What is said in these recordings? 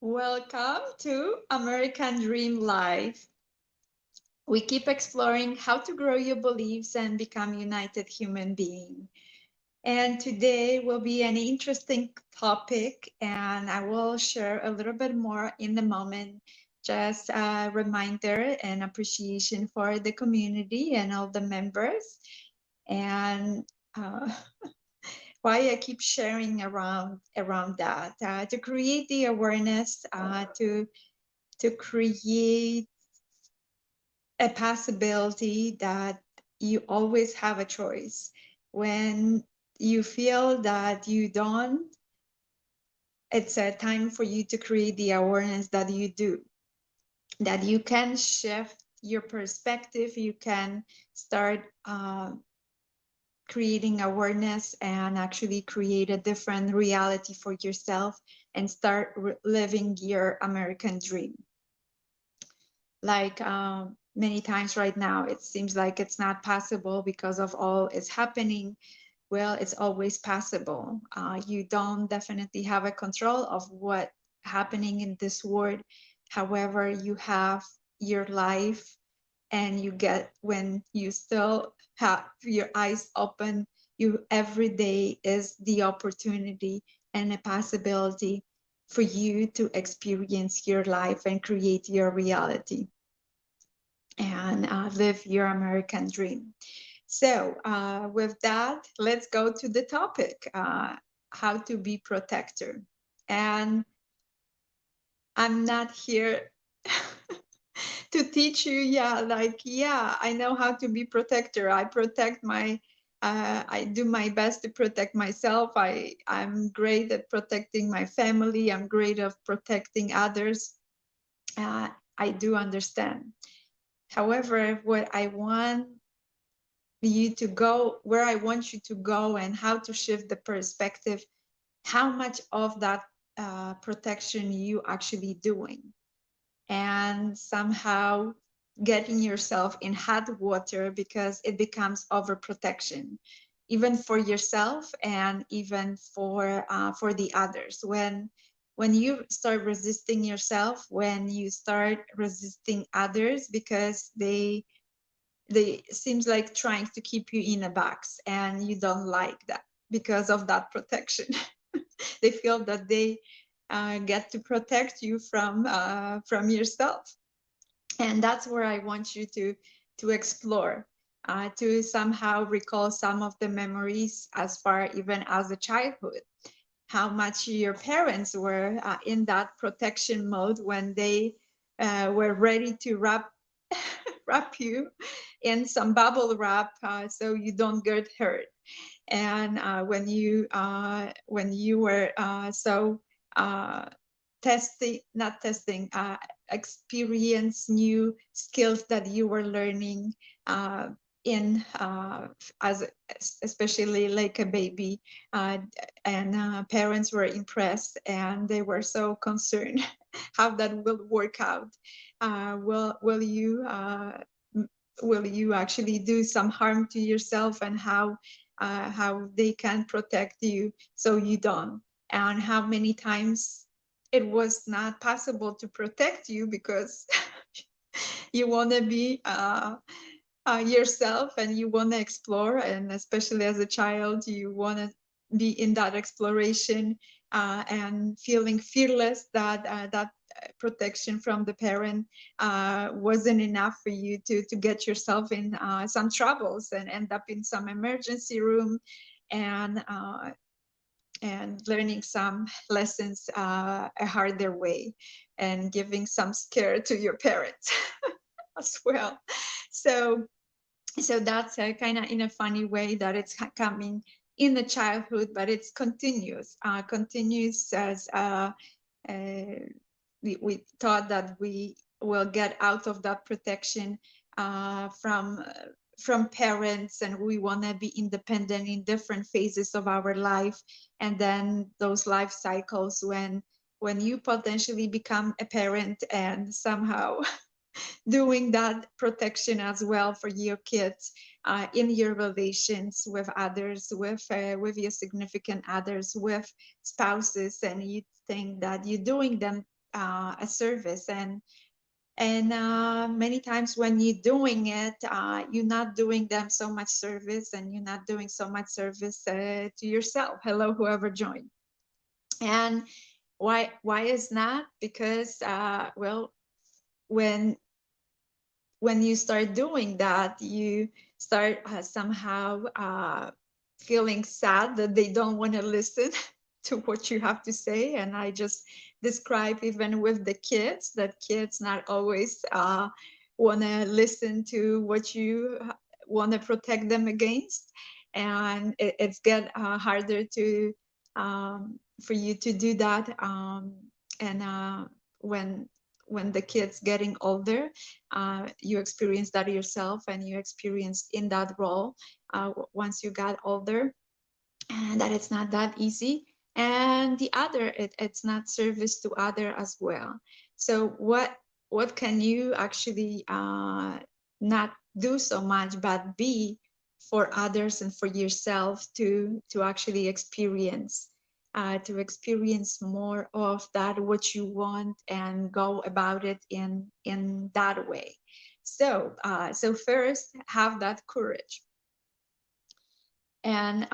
Welcome to American Dream Life. We keep exploring how to grow your beliefs and become united human being. And today will be an interesting topic, and I will share a little bit more in the moment. Just a reminder and appreciation for the community and all the members. And why I keep sharing around that to create the awareness, to create a possibility that you always have a choice. When you feel that you don't, it's a time for you to create the awareness that you do, that you can shift your perspective, you can start creating awareness and actually create a different reality for yourself and start living your American dream. Like many times right now, it seems like it's not possible because of all is happening. Well, it's always possible. You don't definitely have a control of what happening in this world. However, you have your life, and you get, when you still have your eyes open, you every day is the opportunity and a possibility for you to experience your life and create your reality and live your American dream. So with that, let's go to the topic, how to be protector. And I'm not here to teach you, I know how to be protector. I protect my, I do my best to protect myself. I'm great at protecting my family. I'm great at protecting others. I do understand. However, what I want you to go, where I want you to go and how to shift the perspective, how much of that protection you actually doing, and somehow getting yourself in hot water because it becomes overprotection, even for yourself and even for the others. When you start resisting yourself, when you start resisting others because they seems like trying to keep you in a box, and you don't like that because of that protection. They feel that they get to protect you from yourself, and that's where I want you to explore, to somehow recall some of the memories as far even as a childhood, how much your parents were in that protection mode when they were ready to wrap you in some bubble wrap so you don't get hurt. And when you were so testing, not testing, experience new skills that you were learning in as especially like a baby, and parents were impressed and they were so concerned how that will work out. Will you actually do some harm to yourself, and how they can protect you so you don't, and how many times it was not possible to protect you because you want to be yourself and you want to explore, and especially as a child you want to be in that exploration and feeling fearless that that protection from the parent wasn't enough for you to get yourself in some troubles and end up in some emergency room, and learning some lessons a harder way, and giving some scare to your parents as well. So that's kind of in a funny way that it's coming in the childhood, but it's continuous as we thought that we will get out of that protection from parents, and we want to be independent in different phases of our life. And then those life cycles, when you potentially become a parent and somehow doing that protection as well for your kids in your relations with others, with your significant others, with spouses, and you think that you're doing them a service. And many times when you're doing it, you're not doing them so much service, and you're not doing so much service to yourself. Hello, whoever joined. And why is not? Because well, when you start doing that, you start somehow feeling sad that they don't want to listen to what you have to say. And I just describe, even with the kids, that kids not always want to listen to what you want to protect them against. And it's get harder to for you to do that. And when the kids getting older, you experience that yourself, and you experienced in that role once you got older, and that it's not that easy. And the other, it's not service to other as well. So what can you actually not do so much, but be for others and for yourself to actually experience more of that, what you want, and go about it in that way. So so first, have that courage. And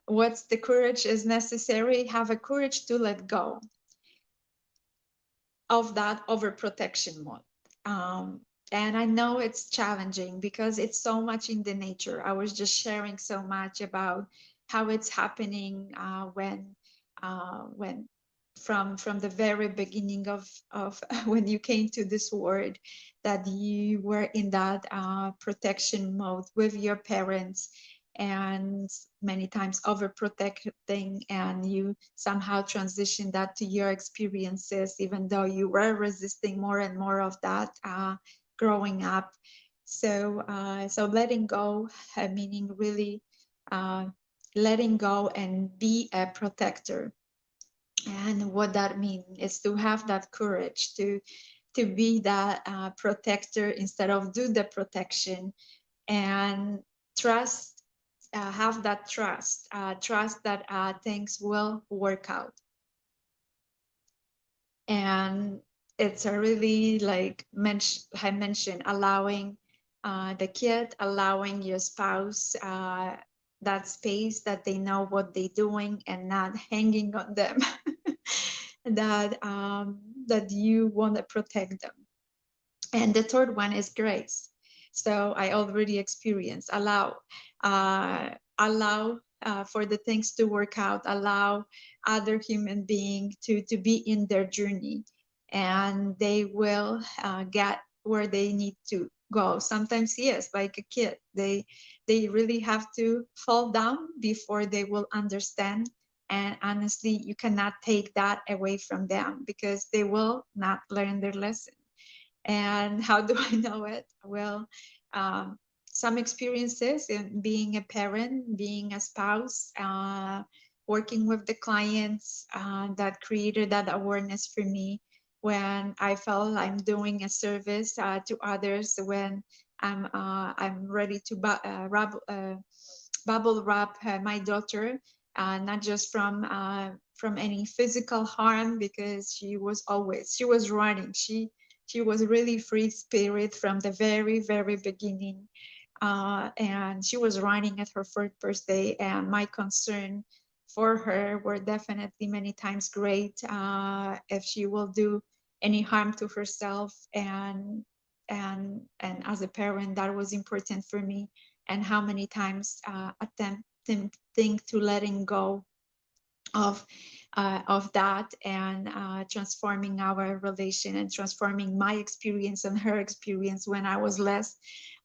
what's the courage is necessary? Have a courage to let go of that overprotection mode. And I know it's challenging because it's so much in the nature. I was just sharing so much about how it's happening when from the very beginning of when you came to this world, that you were in that protection mode with your parents, and many times overprotecting, and you somehow transition that to your experiences, even though you were resisting more and more of that growing up. So so letting go, meaning really letting go and be a protector. And what that means is to have that courage to be that protector instead of do the protection, and trust, have that trust that things will work out. And it's a really, like I mentioned, allowing the kid, allowing your spouse that space, that they know what they're doing, and not hanging on them. that that you want to protect them. And the third one is grace. So I already experienced, allow for the things to work out, allow other human being to be in their journey, and they will get where they need to go. Sometimes, yes, like a kid, they really have to fall down before they will understand. And honestly, you cannot take that away from them, because they will not learn their lesson. And how do I know it? Well, some experiences in being a parent, being a spouse, working with the clients, that created that awareness for me, when I felt I'm doing a service to others, when I'm ready to bubble wrap my daughter, not just from any physical harm, because she was running. She was really free spirit from the very beginning, and she was running at her first birthday. And my concern for her were definitely many times great, if she will do any harm to herself. And as a parent, that was important for me. And how many times attempting to letting go of that, and transforming our relation, and transforming my experience and her experience, when I was less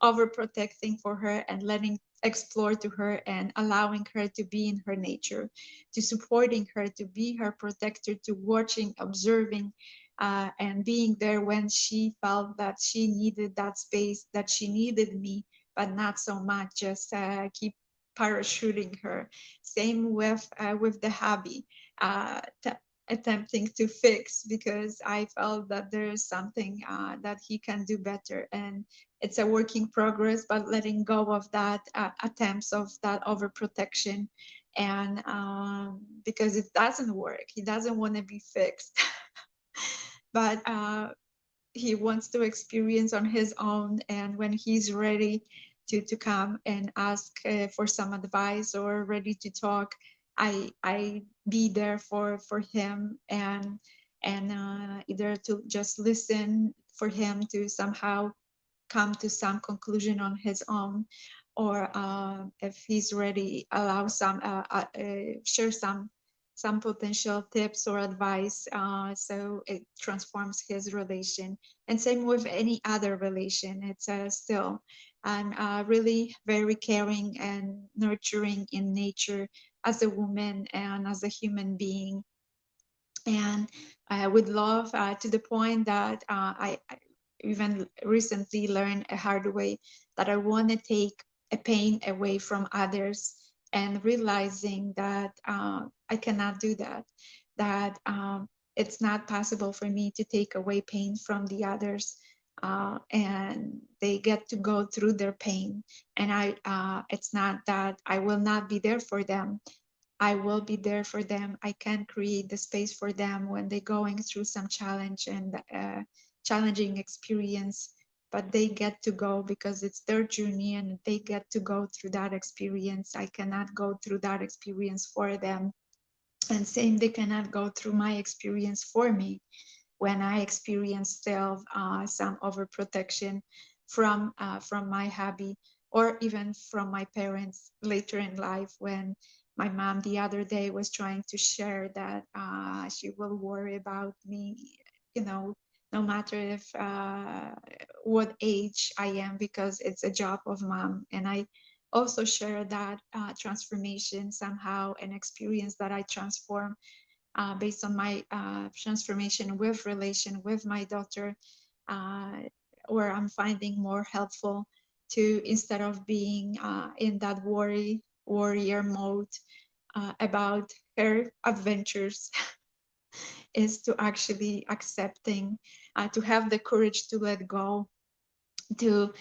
overprotecting for her, and letting explore to her, and allowing her to be in her nature, to supporting her, to be her protector, to watching, observing, and being there when she felt that she needed that space, that she needed me, but not so much just keep parachuting her. Same with the hobby, attempting to fix, because I felt that there is something that he can do better, and it's a work in progress. But letting go of that attempts of that overprotection, and because it doesn't work, he doesn't want to be fixed. but he wants to experience on his own. And when he's ready to come and ask for some advice or ready to talk, I be there for him, and either to just listen for him to somehow come to some conclusion on his own, or if he's ready, allow some share some potential tips or advice, so it transforms his relation. And same with any other relation. It's still I'm really very caring and nurturing in nature as a woman and as a human being. And I would love to the point that I even recently learned a hard way that I want to take a pain away from others, and realizing that I cannot do that, that it's not possible for me to take away pain from the others, and they get to go through their pain. And it's not that I will not be there for them. I will be there for them. I can create the space for them when they're going through some challenge and challenging experience, but they get to go because it's their journey and they get to go through that experience. I cannot go through that experience for them. And same, they cannot go through my experience for me when I experience still some overprotection from my hubby, or even from my parents later in life, when my mom the other day was trying to share that she will worry about me, you know, no matter if what age I am, because it's a job of mom. And I also share that transformation somehow, an experience that I transform based on my transformation with relation with my daughter, uh, where I'm finding more helpful to, instead of being in that warrior mode about her adventures, is to actually accepting, to have the courage to let go, to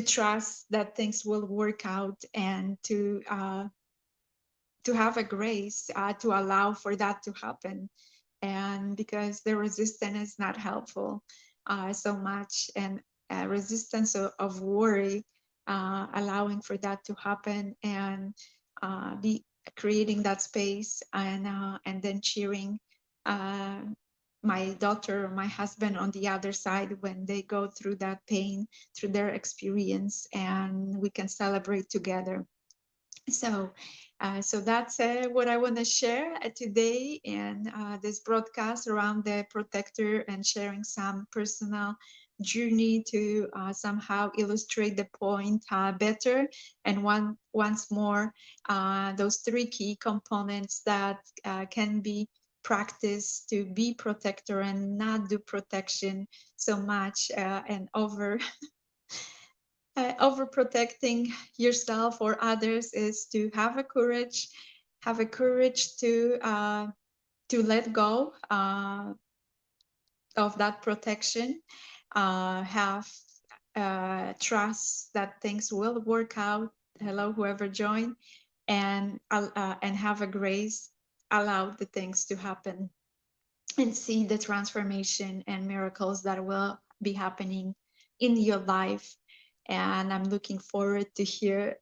trust that things will work out, and to have a grace to allow for that to happen. And because the resistance is not helpful so much, and resistance of worry, allowing for that to happen, and be creating that space, and then cheering uh, my daughter or my husband on the other side when they go through that pain, through their experience, and we can celebrate together. So, so that's what I want to share today in this broadcast around the protector, and sharing some personal journey to somehow illustrate the point better. And once more, those three key components that can be practiced to be protector and not do protection so much, and overprotecting yourself or others, is to have a courage to let go of that protection, have trust that things will work out. Hello, whoever joined, and have a grace, allow the things to happen, and see the transformation and miracles that will be happening in your life. And I'm looking forward to hear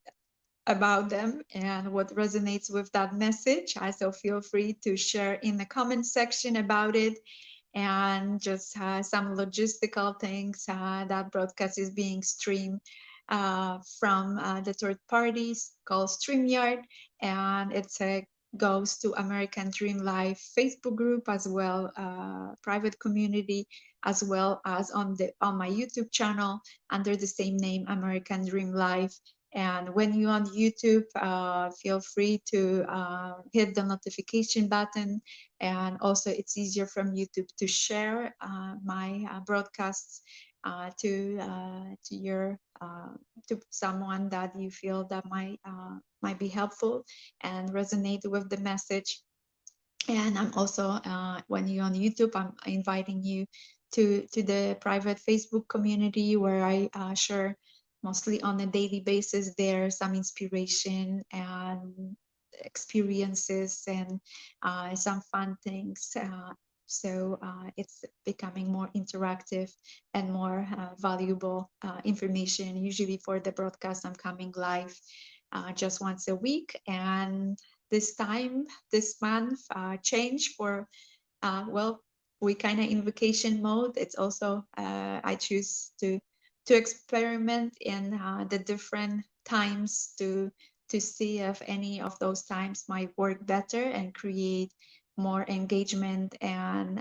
about them and what resonates with that message. Also, feel free to share in the comment section about it. And just some logistical things, that broadcast is being streamed from the third parties called StreamYard, and it's a goes to American Dream Life Facebook group, as well private community, as well as on my YouTube channel under the same name, American Dream Life. And when you're on YouTube, feel free to hit the notification button. And also, it's easier from YouTube to share my broadcasts to your to someone that you feel that might be helpful and resonate with the message. And I'm also, when you're on YouTube, I'm inviting you to the private Facebook community, where I share mostly on a daily basis there some inspiration and experiences, and some fun things, So it's becoming more interactive and more valuable information. Usually for the broadcast, I'm coming live just once a week. And this month, change for, well, we kind of in vacation mode. It's also, I choose to experiment in the different times to see if any of those times might work better and create more engagement and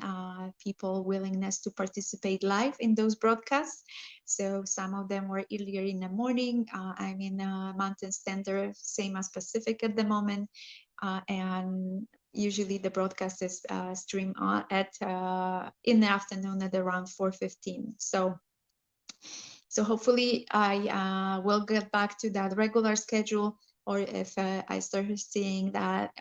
people willingness to participate live in those broadcasts. So some of them were earlier in the morning. I'm in Mountain Standard, same as Pacific at the moment. And usually the broadcast is streamed on at in the afternoon at around 4:15. So hopefully I will get back to that regular schedule, or if I start seeing that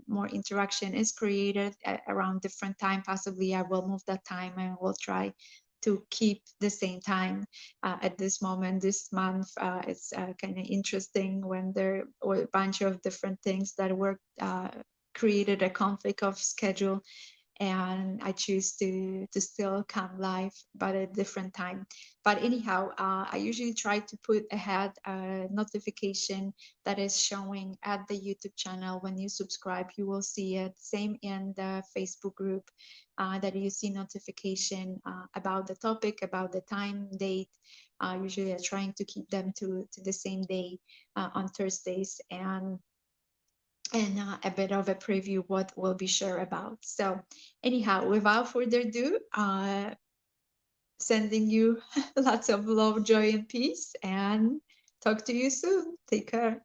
more interaction is created around different time, possibly I will move that time and will try to keep the same time. At this moment, this month, it's kind of interesting when there were a bunch of different things that were created a conflict of schedule, and I choose to still come live, but at a different time. But anyhow, I usually try to put ahead a notification that is showing at the YouTube channel. When you subscribe, you will see it. Same in the Facebook group, that you see notification about the topic, about the time, date. Usually I'm trying to keep them to the same day on Thursdays, and a bit of a preview what we'll be sure about. So anyhow, without further ado, sending you lots of love, joy, and peace, and talk to you soon. Take care.